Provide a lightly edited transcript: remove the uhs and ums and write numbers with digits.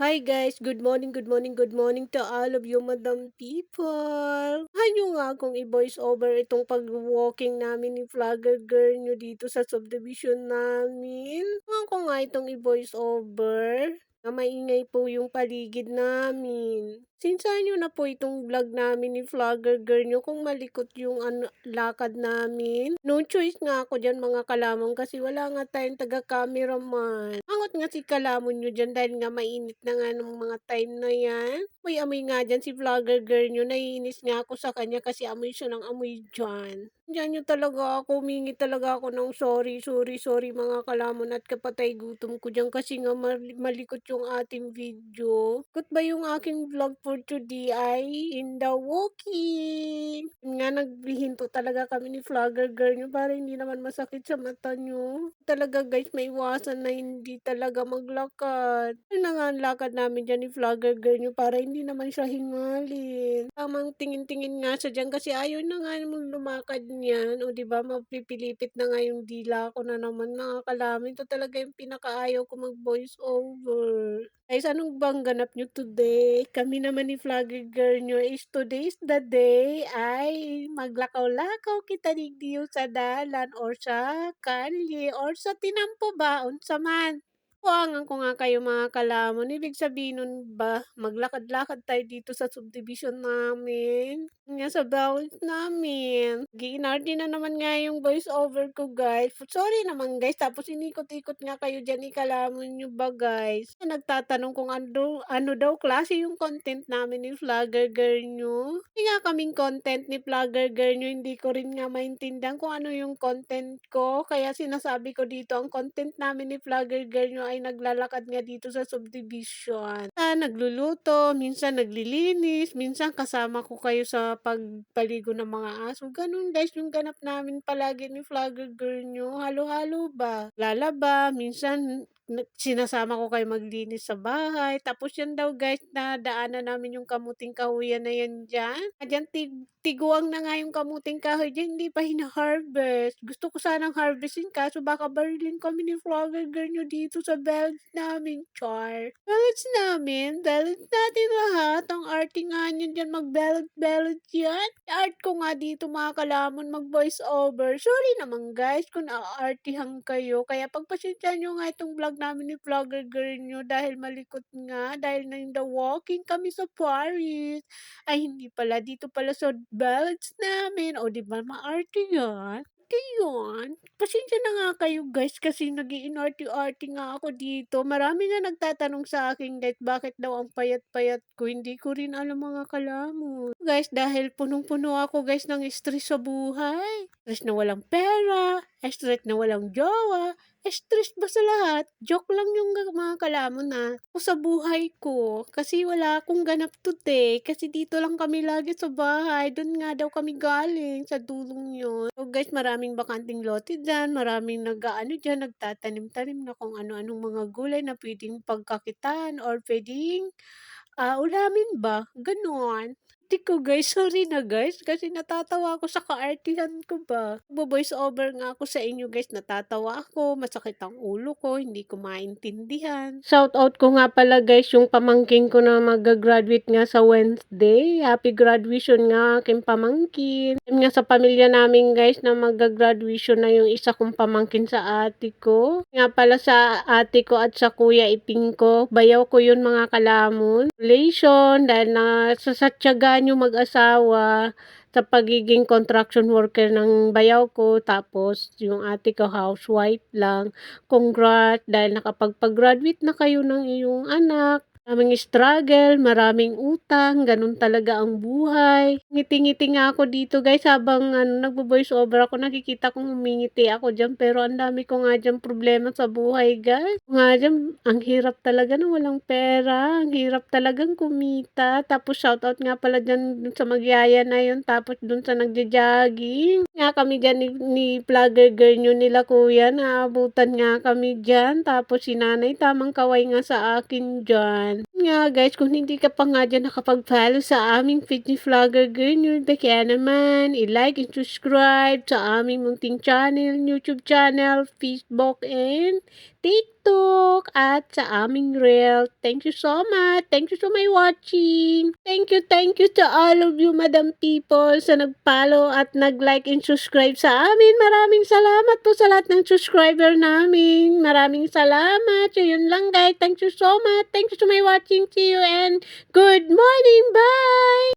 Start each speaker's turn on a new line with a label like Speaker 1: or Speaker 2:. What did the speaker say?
Speaker 1: Hi guys, good morning, good morning, good morning to all of you madam people. Hanyo nga akong i-voice over itong pag-walking namin ni Vlogger Girl nyo dito sa subdivision namin. Ako nga itong i-voice over na maingay po yung paligid namin. Sinsahan nyo na po itong vlog namin ni Vlogger Girl nyo kung malikot yung lakad namin. No choice nga ako dyan mga kalamon kasi wala nga tayong taga-cameraman. Angot nga si kalamon nyo dyan dahil nga mainit na nga nung mga time na yan. May amoy nga dyan si Vlogger Girl nyo. Naiinis nga ako sa kanya kasi amoy siya ng amoy dyan. Diyan nyo talaga ako, humingi talaga ako ng sorry mga kalamon at kapatay gutom ko dyan kasi nga malikot yung ating video. Good ba yung aking vlog for today ay in the walking. Nga naghihinto talaga kami ni Vlogger Girl nyo para hindi naman masakit sa mata nyo. Talaga guys, may iwasan na hindi talaga maglakad. Ano na nga ang lakad namin dyan ni Vlogger Girl nyo para hindi naman siya hingalin. Tamang tingin-tingin nga siya dyan kasi ayaw na nga naman lumakad niyan. O diba, mapipilipit na nga yung dila ko na naman mga kalamin. Ito talaga yung pinakaayaw ko mag voice over. Guys, anong bang ganap nyo today? Kami naman ni Vlogger Girl nyo is today's the day ay maglakaw-lakaw kita digdiyo sa dalan or sa kalye or sa tinampo ba unsa man. Kuwangan ko nga kayo mga kalamon. Ibig sabihin nun ba, maglakad-lakad tayo dito sa subdivision namin. Nga sa bawat namin. Ginardy na naman nga yung voice over ko guys. Sorry naman guys. Tapos inikot-ikot nga kayo dyan. Ikalamon nyo ba guys? Nagtatanong kung ano daw klase yung content namin ni Vlogger Girl nyo. Hindi nga kaming content ni Vlogger Girl nyo. Hindi ko rin nga maintindihan kung ano yung content ko. Kaya sinasabi ko dito, ang content namin ni Vlogger Girl nyo ay naglalakad nga dito sa subdivision. Nagluluto, minsan naglilinis, minsan kasama ko kayo sa pagpaligo ng mga aso. Ganun guys, yung ganap namin palagi ni Vlogger Girl nyo. Halo-halo ba? Lalaba, minsan sinasama ko kayo maglinis sa bahay. Tapos yan daw guys, na daanan namin yung kamuting kahuyan na yan dyan. Diyan tiguang na nga yung kamuting kahoy dyan, hindi pa hina-harvest. Gusto ko sanang harvestin kaso baka barilin kami ni Vlogger Girl nyo dito sa belts namin, char. Belts namin, belts natin lahat. Ang arte nga nyo dyan, mag-belt yan. Art ko nga dito mga kalamon, mag-voice over. Sorry naman guys kung aartihan kayo. Kaya pagpasensya nyo nga itong vlog namin ni Vlogger Girl nyo dahil malikot nga, dahil na in the walking kami sa Paris. Ay hindi pala, dito pala sa ballads namin. O di ba maarte yan? Arte yun. Pasensya na nga kayo guys kasi nag-iinarte-arte nga ako dito. Marami nga nagtatanong sa akin guys bakit daw ang payat-payat ko. Hindi ko rin alam mga kalamon. Guys, dahil punong-puno ako guys ng stress sa buhay. Stress na walang pera, stress na walang jowa, stress ba sa lahat? Joke lang yung mga kalamon na. O sa buhay ko, kasi wala akong ganap today. Kasi dito lang kami lagi sa bahay. Doon nga daw kami galing sa dulong yun. So guys, maraming bakanting lote dyan. Maraming dyan, nagtatanim-tanim na kung ano-anong mga gulay na pwedeng pagkakitaan or pwedeng ulamin ba? Ganon. Hindi ko guys, sorry na guys, kasi natatawa ako sa kaartihan ko ba. Voice over nga ako sa inyo guys, natatawa ako, masakit ang ulo ko, hindi ko maintindihan. Shout out ko nga pala guys, yung pamangkin ko na mag-graduate nga sa Wednesday. Happy graduation nga aking pamangkin. Yung nga sa pamilya namin guys na mag-graduation na yung isa kong pamangkin sa ate ko. Nga pala sa ate ko at sa kuya iping ko, bayaw ko yun mga kalamon. Relation, dahil na sasatyaga nyo mag-asawa sa pagiging construction worker ng bayaw ko. Tapos, yung ate ko housewife lang. Congrats, dahil nakapagpag-graduate na kayo ng iyong anak. Maraming struggle, maraming utang, ganun talaga ang buhay. Ngiti-ngiti nga ako dito guys habang nagbo-voice over ako, nakikita kong humingiti ako dyan pero ang dami ko nga dyan problema sa buhay guys. Nga dyan, ang hirap talaga na walang pera, ang hirap talagang kumita. Tapos shoutout nga pala dyan dun sa magyaya na yun, tapos dun sa nagja-jogging. Nga kami dyan ni Vlogger Girl nyo nila kuya, naabutan nga kami dyan. Tapos si nanay tamang kaway nga sa akin dyan. nga guys, kung hindi ka pa nga diyan nakapag-follow sa aming feed ni Vlogger Girl Nude, kaya naman i-like and subscribe sa aming munting channel, YouTube channel, Facebook and TikTok at sa aming reel. Thank you so much. Thank you so much watching. Thank you to all of you Madam People sa nag-follow at nag-like and subscribe sa amin. Maraming salamat po sa lahat ng subscriber namin. Maraming salamat. So yun lang guys. Thank you so much. Thank you so much watching. See you and good morning. Bye!